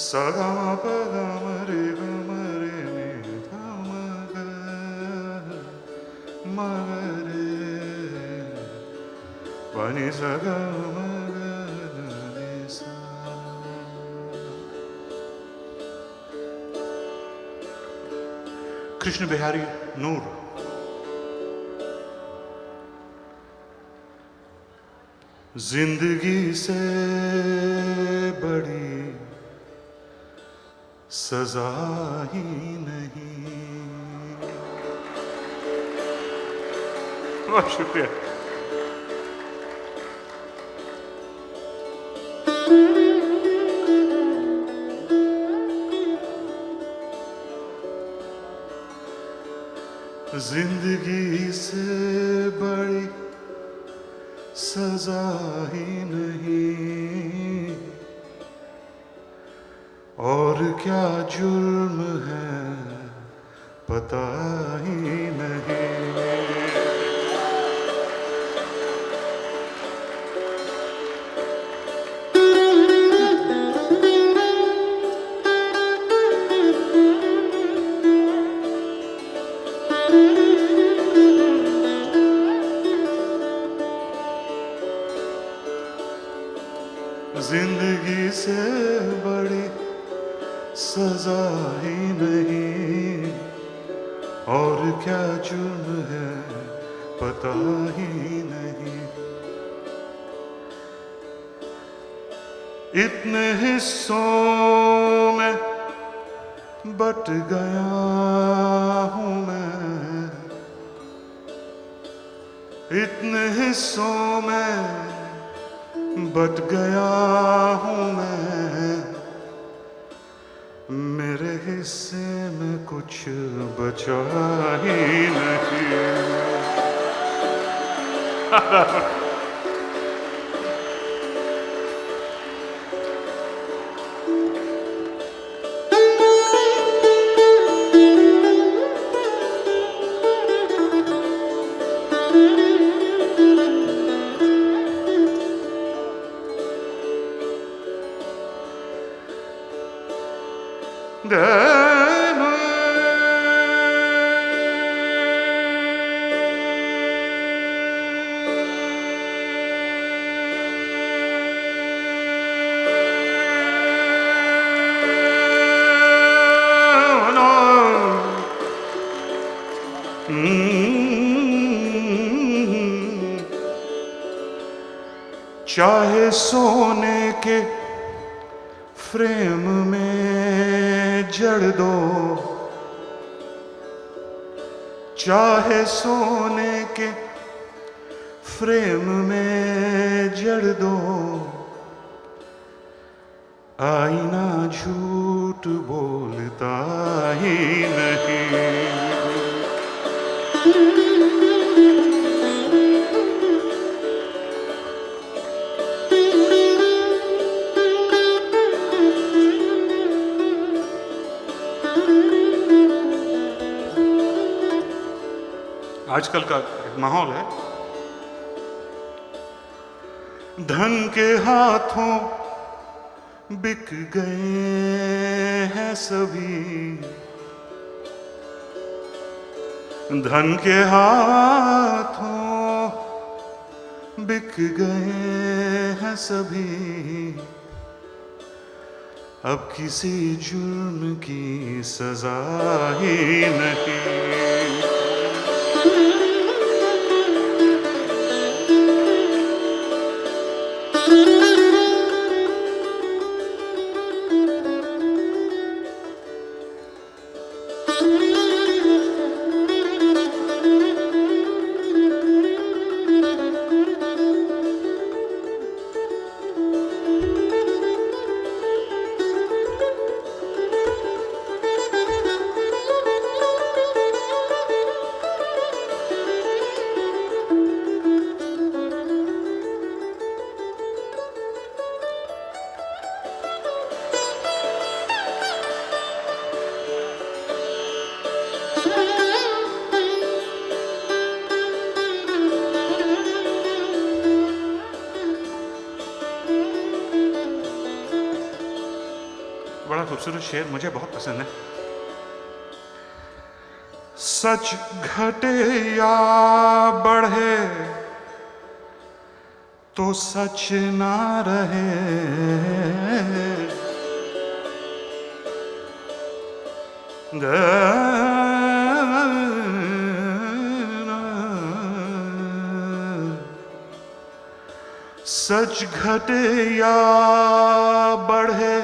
Sagama pagama re gama re ni dhama ga ma re pani sagama ga ni sa. Krishna Bihari नूर। जिंदगी से बड़ी सजा ही नहीं। बहुत शुक्रिया। जिंदगी से बड़ी सजा ही नहीं, और क्या जुर्म है पता ही नहीं। जिंदगी से बड़ी सजा ही नहीं, और क्या जुर्म है पता ही नहीं। इतने हिस्सों में बट गया हूँ मैं, इतने हिस्सों में बट गया हूँ मैं, मेरे हिस्से में कुछ बचा ही नहीं। चाहे सोने के फ्रेम में जड़ दो, चाहे सोने के फ्रेम में जड़ दो, आईना झूठ बोलता ही नहीं। आजकल का एक माहौल है, धन के हाथों बिक गए हैं सभी, धन के हाथों बिक गए हैं सभी, अब किसी जुर्म की सजा ही नहीं। खूबसूरत शेर मुझे बहुत पसंद है। सच घटे या बढ़े तो सच ना रहे, सच घटे या बढ़े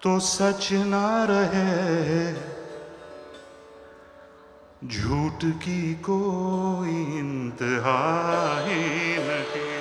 तो सच ना रहे, झूठ की कोई इंतहा ही नहीं।